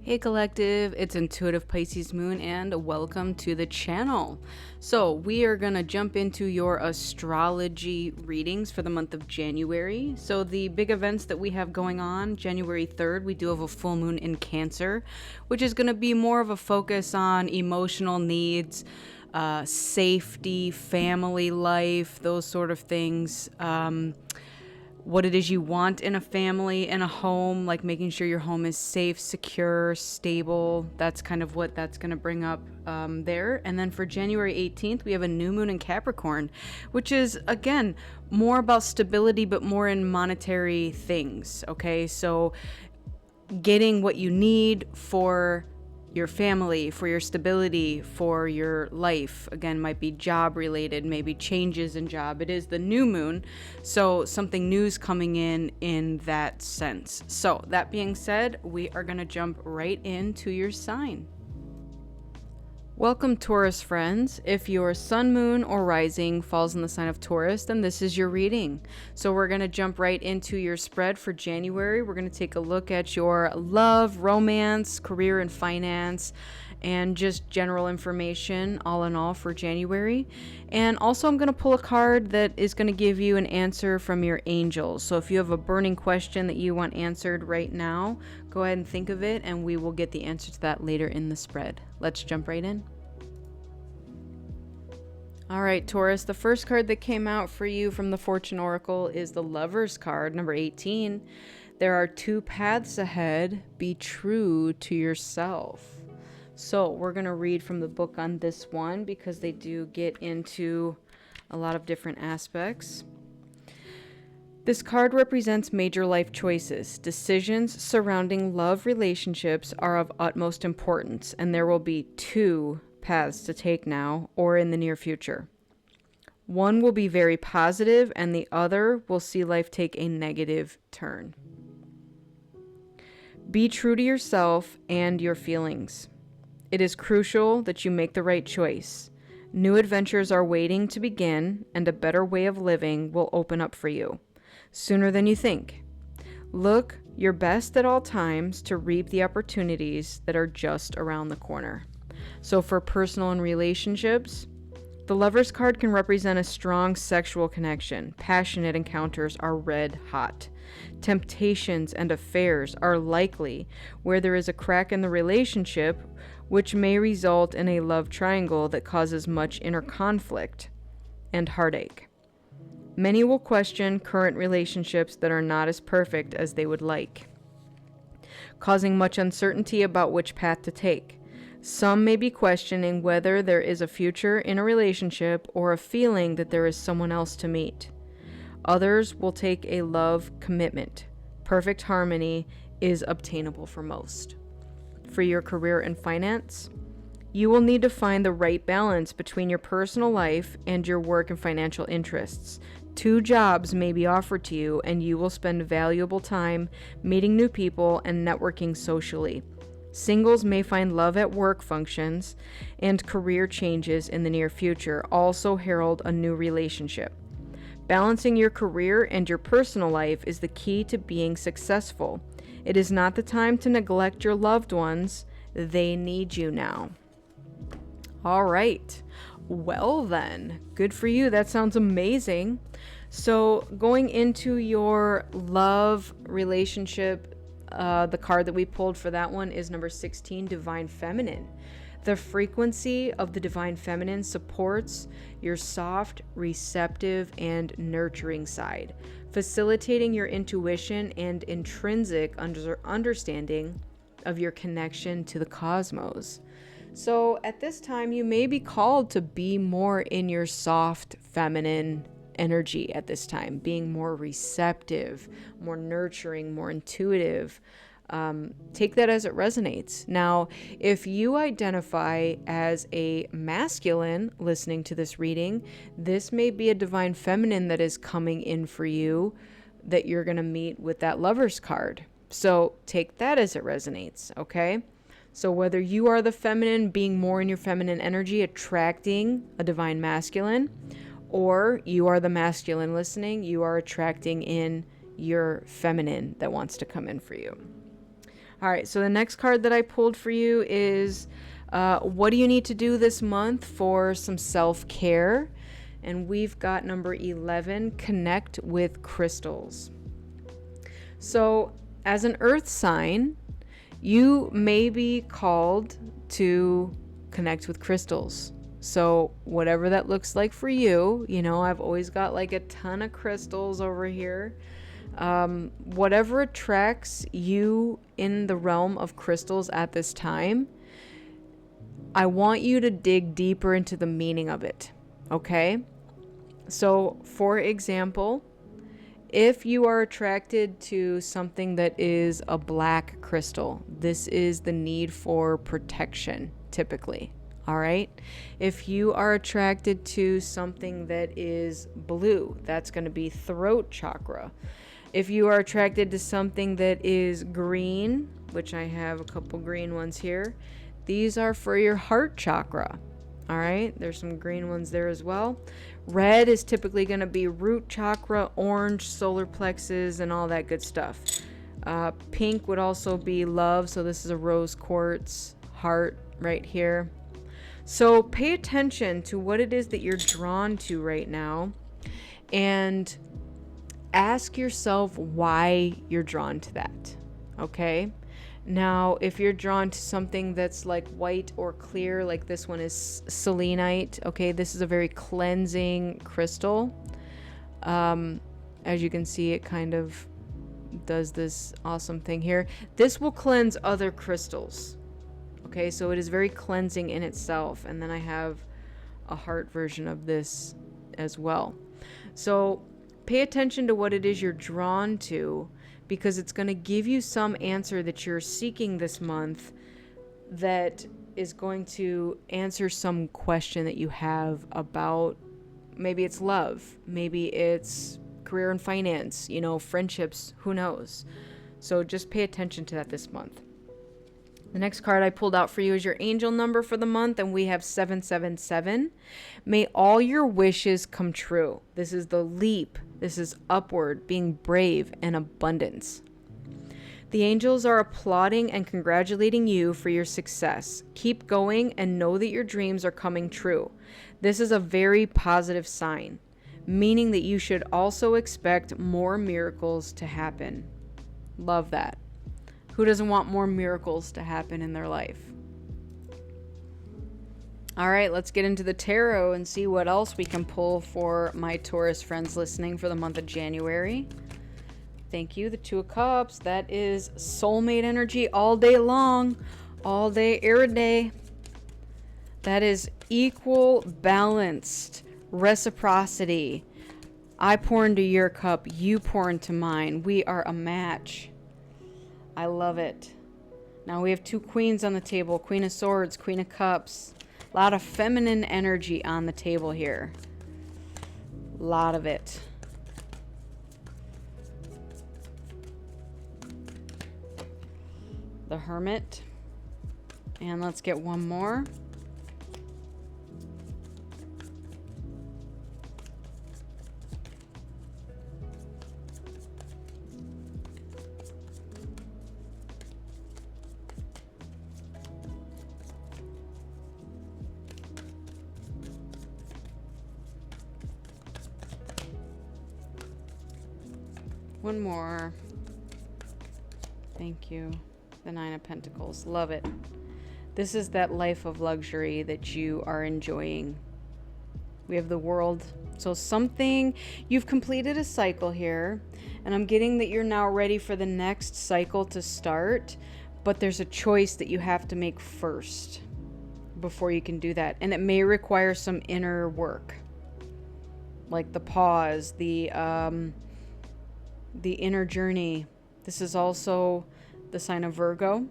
Hey Collective, it's Intuitive Pisces Moon and welcome to the channel. So we are going to jump into your astrology readings for the month of January. So the big events that we have going on, January 3rd, we do have a full moon in Cancer, which is going to be more of a focus on emotional needs, safety, family life, those sort of things. What it is you want in a family and a home, like making sure your home is safe, secure, stable. That's kind of what that's going to bring up there. And then for January 18th, we have a new moon in Capricorn, which is, again, more about stability, but more in monetary things. Okay, so getting what you need for your family, for your stability, for your life. Again, might be job related, maybe changes in job. It is the new moon, so something new's coming in that sense. So that being said, we are going to jump right into your sign. Welcome, Taurus friends. If your sun, moon, or rising falls in the sign of Taurus, then this is your reading. So we're going to jump right into your spread for January. We're going to take a look at your love, romance, career, and finance, and just general information all in all for January. And also I'm going to pull a card that is going to give you an answer from your angels. So if you have a burning question that you want answered right now, go ahead and think of it and we will get the answer to that later in the spread. Let's jump right in. All right, Taurus, the first card that came out for you from the Fortune Oracle is the Lover's card, number 18. There are two paths ahead. Be true to yourself. So we're going to read from the book on this one because they do get into a lot of different aspects. This card represents major life choices. Decisions surrounding love relationships are of utmost importance, and there will be two paths to take now or in the near future. One will be very positive, and the other will see life take a negative turn. Be true to yourself and your feelings. It is crucial that you make the right choice. New adventures are waiting to begin, and a better way of living will open up for you sooner than you think. Look your best at all times to reap the opportunities that are just around the corner. So for personal and relationships, the Lover's card can represent a strong sexual connection. Passionate encounters are red hot. Temptations and affairs are likely where there is a crack in the relationship, which may result in a love triangle that causes much inner conflict and heartache. Many will question current relationships that are not as perfect as they would like, causing much uncertainty about which path to take. Some may be questioning whether there is a future in a relationship or a feeling that there is someone else to meet. Others will take a love commitment. Perfect harmony is obtainable for most. For your career and finance, you will need to find the right balance between your personal life and your work and financial interests. Two jobs may be offered to you, and you will spend valuable time meeting new people and networking socially. Singles may find love at work functions, and career changes in the near future also herald a new relationship. Balancing your career and your personal life is the key to being successful. It is not the time to neglect your loved ones. They need you now. All right. Well then, good for you. That sounds amazing. So going into your love relationship, the card that we pulled for that one is number 16, Divine Feminine. The frequency of the Divine Feminine supports your soft, receptive, and nurturing side, facilitating your intuition and intrinsic understanding of your connection to the cosmos. So at this time, you may be called to be more in your soft, feminine energy at this time, being more receptive, more nurturing, more intuitive. Take that as it resonates. Now, if you identify as a masculine listening to this reading, this may be a divine feminine that is coming in for you that you're going to meet with that Lover's card. So take that as it resonates, okay? So whether you are the feminine, being more in your feminine energy, attracting a divine masculine, or you are the masculine listening, you are attracting in your feminine that wants to come in for you. All right, so the next card that I pulled for you is what do you need to do this month for some self-care? And we've got number 11, connect with crystals. So, as an earth sign, you may be called to connect with crystals. So, whatever that looks like for you, I've always got like a ton of crystals over here. Whatever attracts you in the realm of crystals at this time, I want you to dig deeper into the meaning of it. Okay? So, for example, if you are attracted to something that is a black crystal, this is the need for protection, typically. All right. If you are attracted to something that is blue, that's going to be throat chakra. If you are attracted to something that is green, which I have a couple green ones here, these are for your heart chakra. All right. There's some green ones there as well. Red is typically going to be root chakra, orange, solar plexus, and all that good stuff. Pink would also be love. So this is a rose quartz heart right here. So pay attention to what it is that you're drawn to right now and ask yourself why you're drawn to that. Okay? Now, if you're drawn to something that's like white or clear, like this one is selenite, okay, this is a very cleansing crystal. As you can see, it kind of does this awesome thing here. This will cleanse other crystals. Okay, so it is very cleansing in itself. And then I have a heart version of this as well. So pay attention to what it is you're drawn to, because it's going to give you some answer that you're seeking this month that is going to answer some question that you have about, maybe it's love, maybe it's career and finance, friendships, who knows. So just pay attention to that this month. The next card I pulled out for you is your angel number for the month, and we have 777. May all your wishes come true. This is the leap. This is upward, being brave, and abundance. The angels are applauding and congratulating you for your success. Keep going and know that your dreams are coming true. This is a very positive sign, meaning that you should also expect more miracles to happen. Love that. Who doesn't want more miracles to happen in their life? All right, let's get into the tarot and see what else we can pull for my Taurus friends listening for the month of January. Thank you. The Two of Cups. That is soulmate energy all day long. All day, every day. That is equal, balanced, reciprocity. I pour into your cup. You pour into mine. We are a match. I love it. Now we have two queens on the table. Queen of Swords, Queen of Cups. A lot of feminine energy on the table here. A lot of it. The Hermit. And let's get one more. One more. Thank you. The Nine of Pentacles. Love it. This is that life of luxury that you are enjoying. We have the World. So something, you've completed a cycle here, and I'm getting that you're now ready for the next cycle to start, but there's a choice that you have to make first before you can do that. And it may require some inner work, like the pause, the inner journey. This is also the sign of Virgo.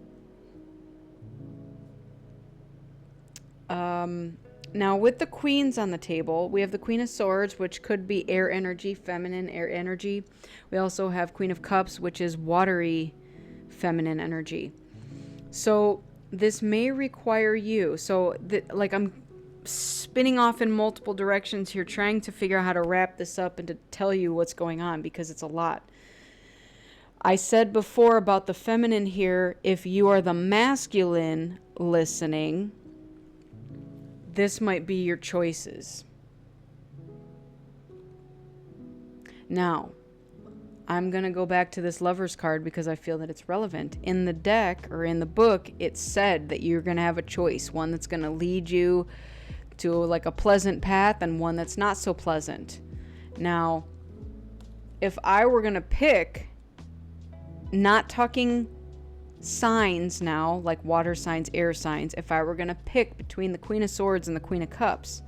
Now with the queens on the table, we have the Queen of Swords, which could be air energy, feminine air energy. We also have Queen of Cups, which is watery feminine energy. So this may require you. So I'm spinning off in multiple directions here, trying to figure out how to wrap this up and to tell you what's going on, because it's a lot. I said before about the feminine here, if you are the masculine listening, this might be your choices. Now, I'm going to go back to this Lover's card because I feel that it's relevant. In the deck or in the book, it said that you're going to have a choice, one that's going to lead you to like a pleasant path and one that's not so pleasant. Now, if I were going to pick, not talking signs now, like water signs, air signs, if I were going to pick between the Queen of Swords and the Queen of Cups,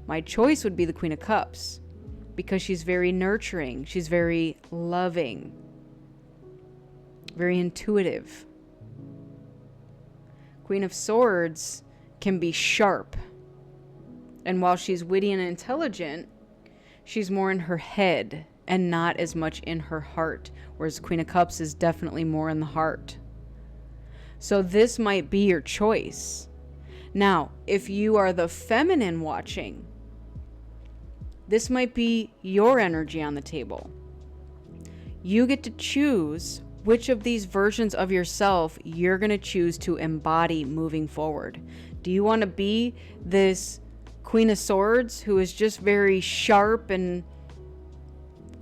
my choice would be the Queen of Cups because she's very nurturing, she's very loving, very intuitive. Queen of Swords can be sharp, and while she's witty and intelligent, she's more in her head and not as much in her heart, whereas Queen of Cups is definitely more in the heart. So this might be your choice. Now, if you are the feminine watching, this might be your energy on the table. You get to choose which of these versions of yourself you're going to choose to embody moving forward. Do you want to be this Queen of Swords who is just very sharp and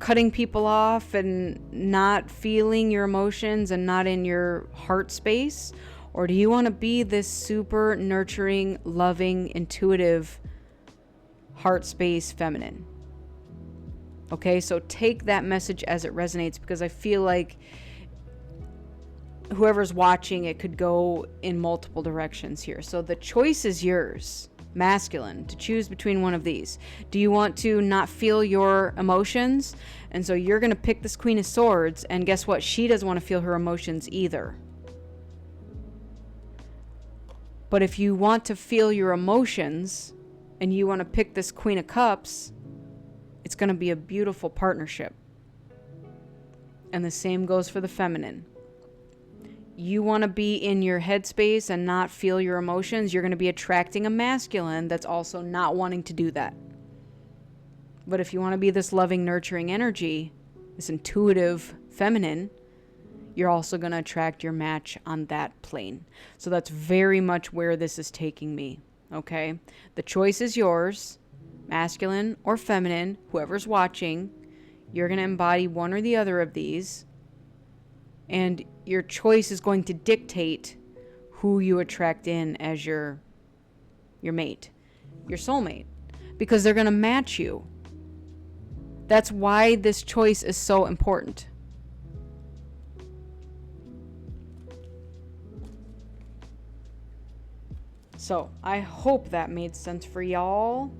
cutting people off and not feeling your emotions and not in your heart space? Or do you want to be this super nurturing, loving, intuitive heart space feminine? Okay, so take that message as it resonates, because I feel like whoever's watching it could go in multiple directions here. So the choice is yours, masculine, to choose between one of these. Do you want to not feel your emotions? And so you're going to pick this Queen of Swords, and guess what? She doesn't want to feel her emotions either. But if you want to feel your emotions and you want to pick this Queen of Cups, it's going to be a beautiful partnership. And the same goes for the feminine. You want to be in your headspace and not feel your emotions, you're going to be attracting a masculine that's also not wanting to do that. But if you want to be this loving, nurturing energy, this intuitive feminine, you're also going to attract your match on that plane. So that's very much where this is taking me, okay? The choice is yours, masculine or feminine, whoever's watching. You're going to embody one or the other of these, and your choice is going to dictate who you attract in as your mate, your soulmate, because they're going to match you. That's why this choice is so important. So I hope that made sense for y'all,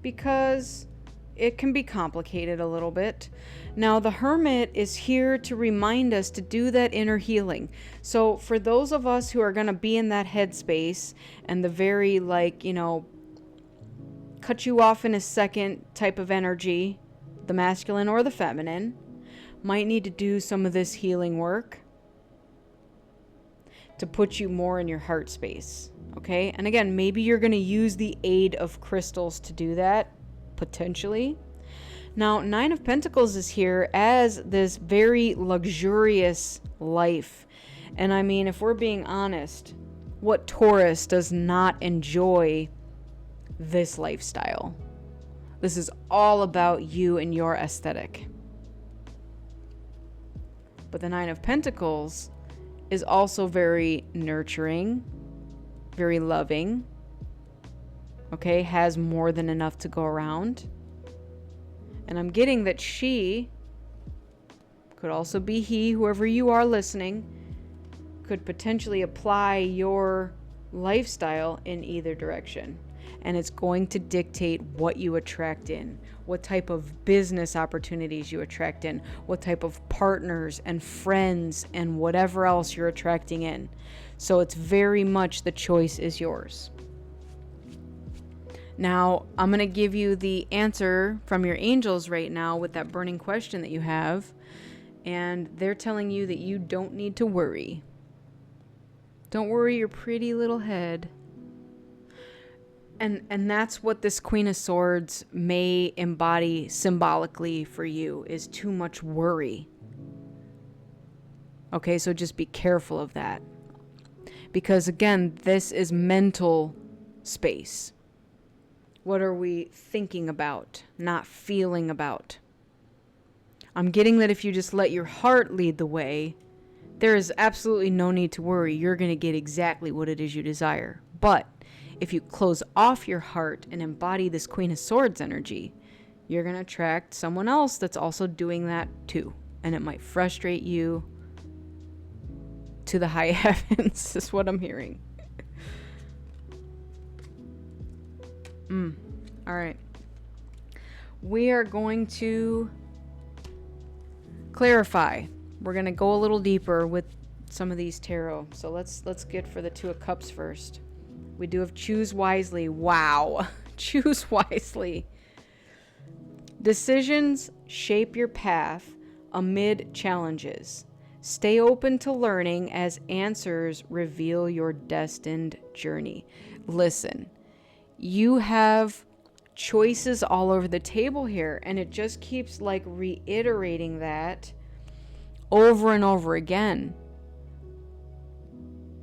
because it can be complicated a little bit. Now, the Hermit is here to remind us to do that inner healing. So for those of us who are going to be in that headspace and the very, cut you off in a second type of energy, the masculine or the feminine, might need to do some of this healing work to put you more in your heart space, okay? And again, maybe you're going to use the aid of crystals to do that, potentially. Now, Nine of Pentacles is here as this very luxurious life. And I mean, if we're being honest, what Taurus does not enjoy this lifestyle? This is all about you and your aesthetic. But the Nine of Pentacles is also very nurturing, very loving, okay, has more than enough to go around. And I'm getting that she, could also be he, whoever you are listening, could potentially apply your lifestyle in either direction. And it's going to dictate what you attract in, what type of business opportunities you attract in, what type of partners and friends and whatever else you're attracting in. So it's very much the choice is yours. Now, I'm going to give you the answer from your angels right now with that burning question that you have. And they're telling you that you don't need to worry. Don't worry your pretty little head. And that's what this Queen of Swords may embody symbolically for you, is too much worry. Okay, so just be careful of that. Because again, this is mental space. What are we thinking about, not feeling about? I'm getting that if you just let your heart lead the way, there is absolutely no need to worry. You're going to get exactly what it is you desire. But if you close off your heart and embody this Queen of Swords energy, you're going to attract someone else that's also doing that too. And it might frustrate you to the high heavens, is what I'm hearing. All right. We are going to clarify. We're going to go a little deeper with some of these tarot. So let's get for the Two of Cups first. We do have choose wisely. Wow. Choose wisely. Decisions shape your path amid challenges. Stay open to learning as answers reveal your destined journey. Listen, you have choices all over the table here, and it just keeps like reiterating that over and over again.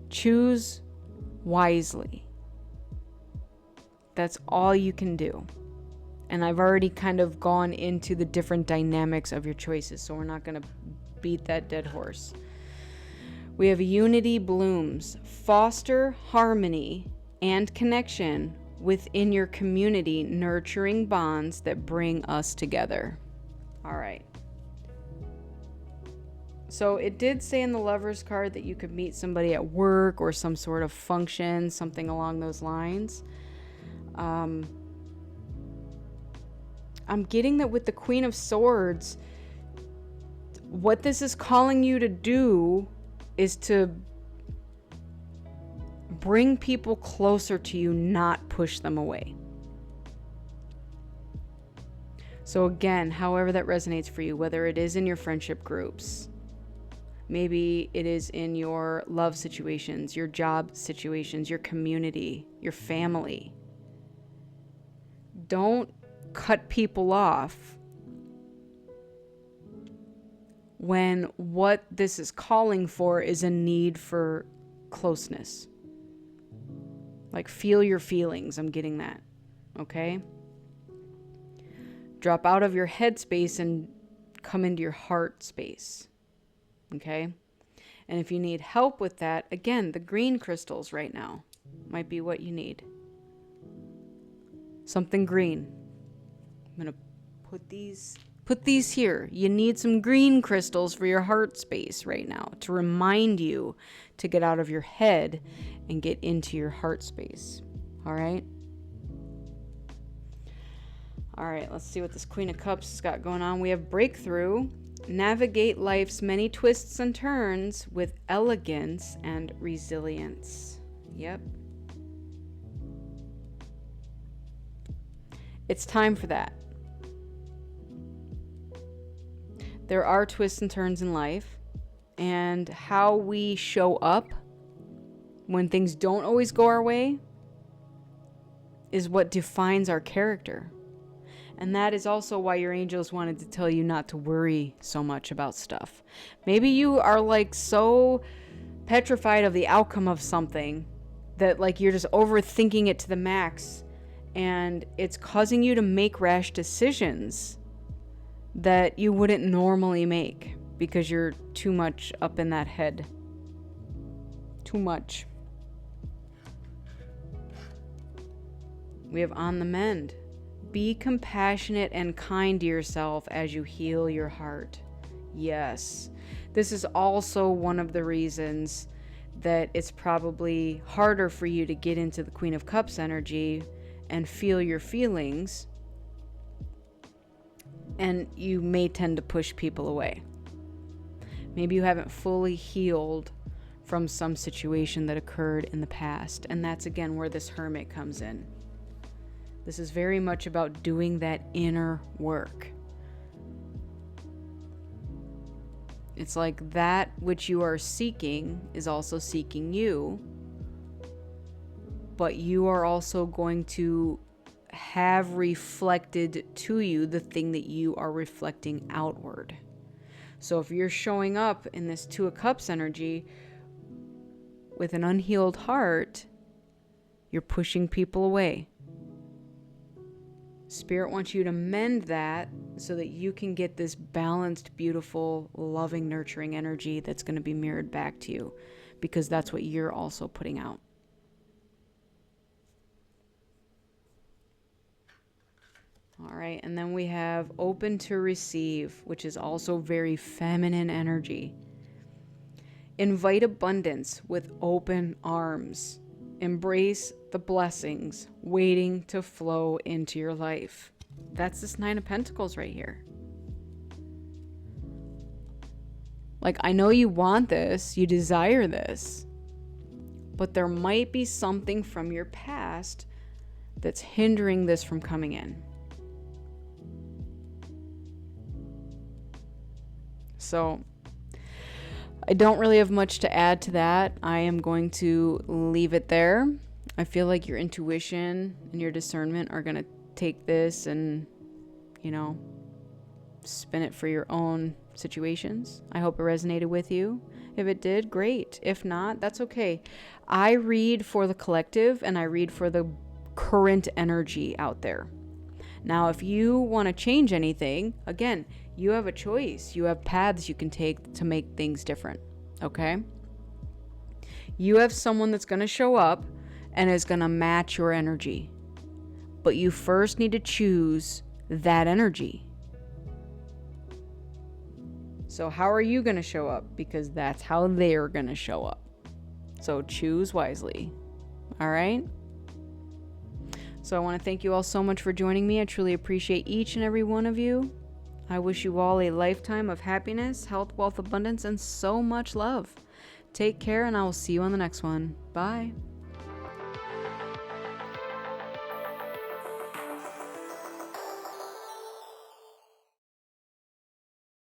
Choose wisely. That's all you can do. And I've already kind of gone into the different dynamics of your choices, so we're not going to beat that dead horse. We have unity blooms. Foster harmony and connection within your community, nurturing bonds that bring us together. All right. So it did say in the Lover's card that you could meet somebody at work or some sort of function, something along those lines. I'm getting that with the Queen of Swords, what this is calling you to do is to bring people closer to you, not push them away. So again, however that resonates for you, whether it is in your friendship groups, maybe it is in your love situations, your job situations, your community, your family. Don't cut people off when what this is calling for is a need for closeness. Like, feel your feelings. I'm getting that. Okay? Drop out of your head space and come into your heart space. Okay? And if you need help with that, again, the green crystals right now might be what you need. Something green. I'm going to put these here. You need some green crystals for your heart space right now to remind you to get out of your head and get into your heart space. All right? All right, let's see what this Queen of Cups has got going on. We have breakthrough. Navigate life's many twists and turns with elegance and resilience. Yep. It's time for that. There are twists and turns in life, and how we show up when things don't always go our way is what defines our character. And that is also why your angels wanted to tell you not to worry so much about stuff. Maybe you are like so petrified of the outcome of something that like you're just overthinking it to the max, and it's causing you to make rash decisions that you wouldn't normally make because you're too much up in that head. Too much. We have on the mend. Be compassionate and kind to yourself as you heal your heart. Yes. This is also one of the reasons that it's probably harder for you to get into the Queen of Cups energy and feel your feelings, and you may tend to push people away. Maybe you haven't fully healed from some situation that occurred in the past, and that's again where this Hermit comes in. This is very much about doing that inner work. It's like that which you are seeking is also seeking you, but you are also going to have reflected to you the thing that you are reflecting outward. So if you're showing up in this Two of Cups energy with an unhealed heart, you're pushing people away. Spirit wants you to mend that so that you can get this balanced, beautiful, loving, nurturing energy that's going to be mirrored back to you, because that's what you're also putting out. All right, and then we have open to receive, which is also very feminine energy. Invite abundance with open arms. Embrace the blessings waiting to flow into your life. That's this Nine of Pentacles right here. Like, I know you want this, you desire this, but there might be something from your past that's hindering this from coming in. So I don't really have much to add to that. I am going to leave it there. I feel like your intuition and your discernment are going to take this and, spin it for your own situations. I hope it resonated with you. If it did, great. If not, that's okay. I read for the collective and I read for the current energy out there. Now, if you want to change anything, again, you have a choice. You have paths you can take to make things different, okay? You have someone that's going to show up and is going to match your energy. But you first need to choose that energy. So how are you going to show up? Because that's how they're going to show up. So choose wisely, all right? So I want to thank you all so much for joining me. I truly appreciate each and every one of you. I wish you all a lifetime of happiness, health, wealth, abundance, and so much love. Take care, and I will see you on the next one. Bye.